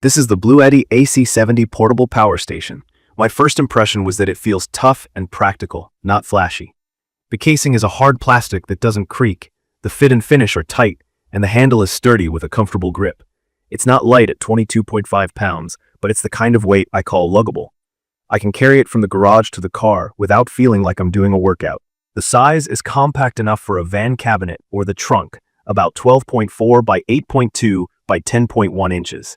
This is the BLUETTI AC70 portable power station. My first impression was that it feels tough and practical, not flashy. The casing is a hard plastic that doesn't creak, the fit and finish are tight, and the handle is sturdy with a comfortable grip. It's not light at 22.5 pounds, but it's the kind of weight I call luggable. I can carry it from the garage to the car without feeling like I'm doing a workout. The size is compact enough for a van cabinet or the trunk, about 12.4 by 8.2 by 10.1 inches.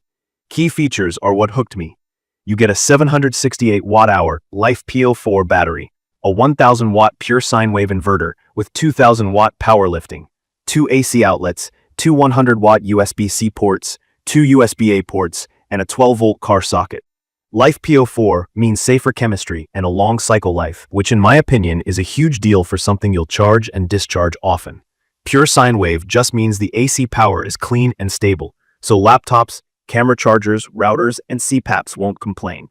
Key features are what hooked me. You get a 768 watt-hour Life PO4 battery, a 1000 watt pure sine wave inverter with 2000 watt power lifting, 2 AC outlets, 2 100 watt USB-C ports, 2 USB-A ports, and a 12 volt car socket. Life PO4 means safer chemistry and a long cycle life, which in my opinion is a huge deal for something you'll charge and discharge often. Pure sine wave just means the AC power is clean and stable, so laptops, camera chargers, routers, and CPAPs won't complain.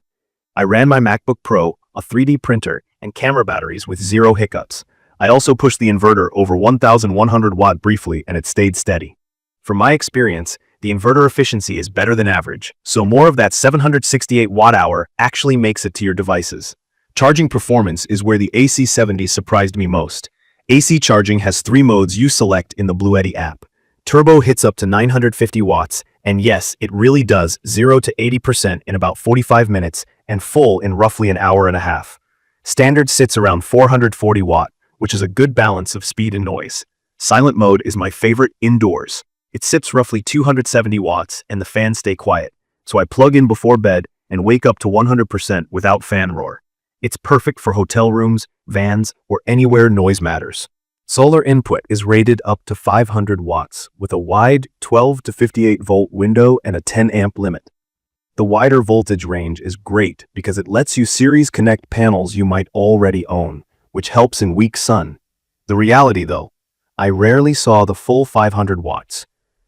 I ran my MacBook Pro, a 3D printer, and camera batteries with zero hiccups. I also pushed the inverter over 1100 watt briefly and it stayed steady. From my experience, the inverter efficiency is better than average, so more of that 768 watt-hour actually makes it to your devices. Charging performance is where the AC70 surprised me most. AC charging has 3 modes you select in the BLUETTI app. Turbo hits up to 950 watts, and yes, it really does 0 to 80% in about 45 minutes and full in roughly an hour and a half. Standard sits around 440 watt, which is a good balance of speed and noise. Silent mode is my favorite indoors. It sips roughly 270 watts and the fans stay quiet, so I plug in before bed and wake up to 100% without fan roar. It's perfect for hotel rooms, vans, or anywhere noise matters. Solar input is rated up to 500 watts with a wide 12 to 58 volt window and a 10 amp limit. The wider voltage range is great because it lets you series connect panels you might already own, which helps in weak sun. The reality though, I rarely saw the full 500 watts.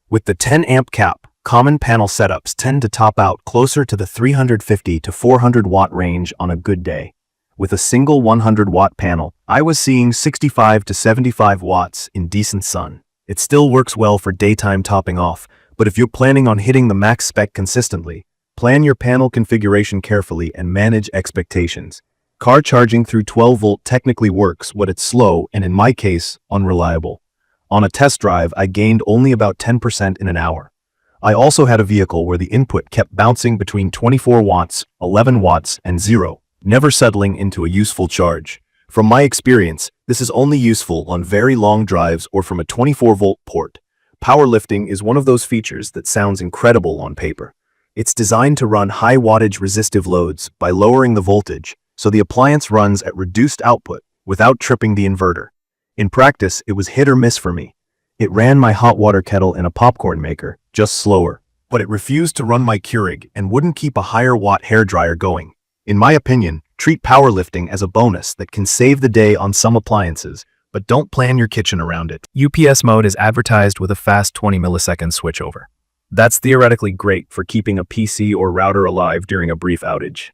With the 10 amp cap, common panel setups tend to top out closer to the 350 to 400 watt range on a good day. With a single 100 watt panel, I was seeing 65 to 75 watts in decent sun. It still works well for daytime topping off, but if you're planning on hitting the max spec consistently, plan your panel configuration carefully and manage expectations. Car charging through 12 volt technically works, but it's slow and in my case, unreliable. On a test drive, I gained only about 10% in an hour. I also had a vehicle where the input kept bouncing between 24 watts, 11 watts, and 0. Never settling into a useful charge. From my experience, this is only useful on very long drives or from a 24-volt port. Powerlifting is one of those features that sounds incredible on paper. It's designed to run high wattage resistive loads by lowering the voltage, so the appliance runs at reduced output without tripping the inverter. In practice, it was hit or miss for me. It ran my hot water kettle and a popcorn maker, just slower. But it refused to run my Keurig and wouldn't keep a higher watt hairdryer going. In my opinion, treat powerlifting as a bonus that can save the day on some appliances, but don't plan your kitchen around it. UPS mode is advertised with a fast 20 millisecond switchover. That's theoretically great for keeping a PC or router alive during a brief outage.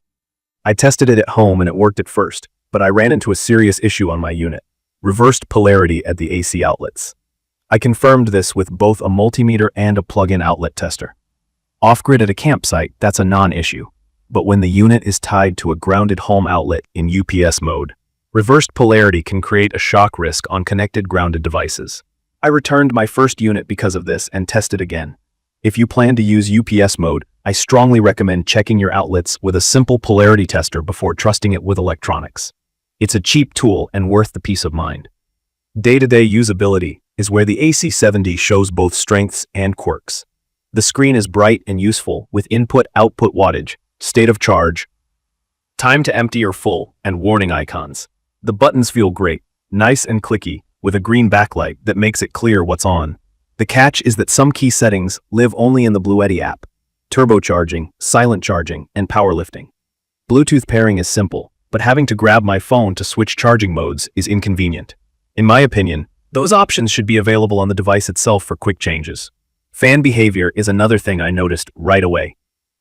I tested it at home and it worked at first, but I ran into a serious issue on my unit. Reversed polarity at the AC outlets. I confirmed this with both a multimeter and a plug-in outlet tester. Off-grid at a campsite, that's a non-issue. But when the unit is tied to a grounded home outlet in UPS mode, reversed polarity can create a shock risk on connected grounded devices. I returned my first unit because of this and tested again. If you plan to use UPS mode, I strongly recommend checking your outlets with a simple polarity tester before trusting it with electronics. It's a cheap tool and worth the peace of mind. Day-to-day usability is where the AC70 shows both strengths and quirks. The screen is bright and useful with input-output wattage, state of charge, time to empty or full, and warning icons. The buttons feel great, nice and clicky, with a green backlight that makes it clear what's on. The catch is that some key settings live only in the BLUETTI app: turbocharging, silent charging, and powerlifting. Bluetooth pairing is simple, but having to grab my phone to switch charging modes is inconvenient. In my opinion, those options should be available on the device itself for quick changes. Fan behavior is another thing I noticed right away.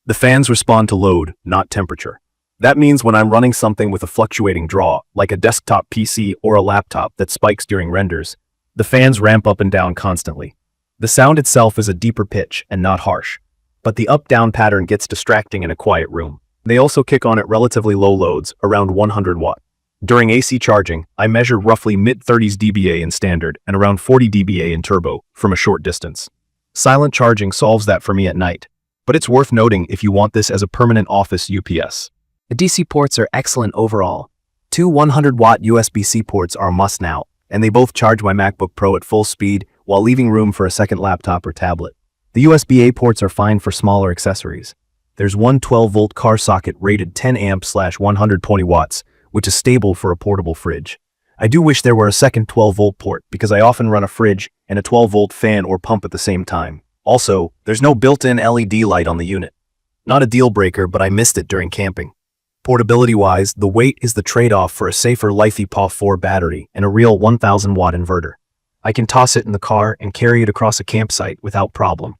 The fans respond to load, not temperature. That means when I'm running something with a fluctuating draw, like a desktop PC or a laptop that spikes during renders, the fans ramp up and down constantly. The sound itself is a deeper pitch and not harsh. but the up-down pattern gets distracting in a quiet room. They also kick on at relatively low loads, around 100 watt. During AC charging, I measured roughly mid-30s dBA in standard and around 40 dBA in turbo from a short distance. Silent charging solves that for me at night, but it's worth noting if you want this as a permanent office UPS. The DC ports are excellent overall. Two 100-watt USB-C ports are a must now, and they both charge my MacBook Pro at full speed while leaving room for a second laptop or tablet. The USB-A ports are fine for smaller accessories. There's one 12-volt car socket rated 10 amps/120 watts, which is stable for a portable fridge. I do wish there were a second 12-volt port because I often run a fridge and a 12-volt fan or pump at the same time. Also, there's no built-in LED light on the unit. Not a deal breaker, but I missed it during camping. Portability-wise, the weight is the trade-off for a safer LiFePO 4 battery and a real 1000-watt inverter. I can toss it in the car and carry it across a campsite without problem.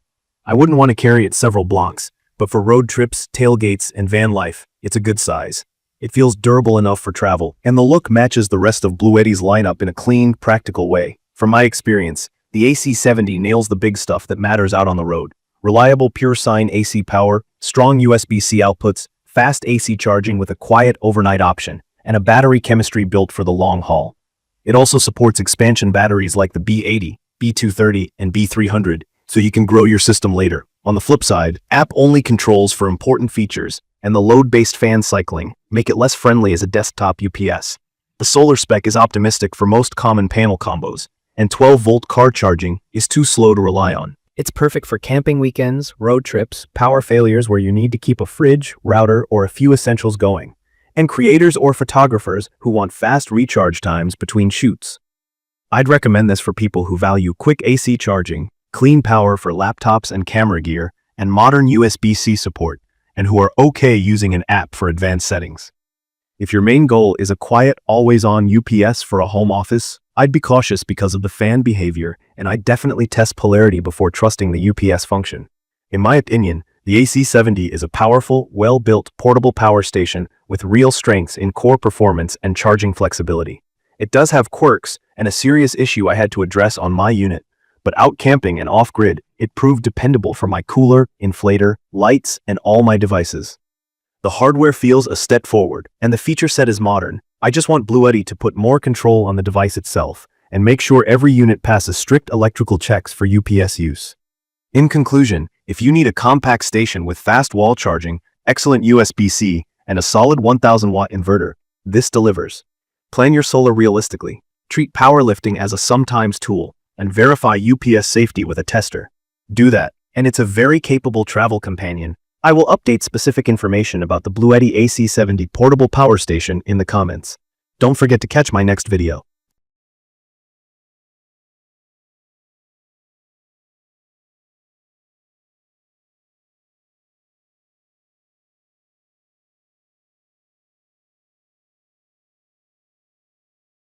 I wouldn't want to carry it several blocks, but for road trips, tailgates, and van life, it's a good size. It feels durable enough for travel, and the look matches the rest of BLUETTI's lineup in a clean, practical way. From my experience, the AC70 nails the big stuff that matters out on the road. Reliable pure sine AC power, strong USB-C outputs, fast AC charging with a quiet overnight option, and a battery chemistry built for the long haul. It also supports expansion batteries like the B80, B230, and B300, so you can grow your system later. On the flip side, app-only controls for important features and the load-based fan cycling make it less friendly as a desktop UPS. The solar spec is optimistic for most common panel combos, and 12-volt car charging is too slow to rely on. It's perfect for camping weekends, road trips, power failures where you need to keep a fridge, router, or a few essentials going, and creators or photographers who want fast recharge times between shoots. I'd recommend this for people who value quick AC charging, clean power for laptops and camera gear, and modern USB-C support, and who are okay using an app for advanced settings. If your main goal is a quiet, always-on UPS for a home office, I'd be cautious because of the fan behavior, and I'd definitely test polarity before trusting the UPS function. In my opinion, the AC70 is a powerful, well-built portable power station with real strengths in core performance and charging flexibility. It does have quirks and a serious issue I had to address on my unit, but out camping and off-grid, it proved dependable for my cooler, inflator, lights, and all my devices. The hardware feels a step forward, and the feature set is modern. I just want BLUETTI to put more control on the device itself and make sure every unit passes strict electrical checks for UPS use. In conclusion, if you need a compact station with fast wall charging, excellent USB-C, and a solid 1000-watt inverter, this delivers. Plan your solar realistically, treat powerlifting as a sometimes tool, and verify UPS safety with a tester. Do that, and it's a very capable travel companion. I will update specific information about the BLUETTI AC70 portable power station in the comments. Don't forget to catch my next video.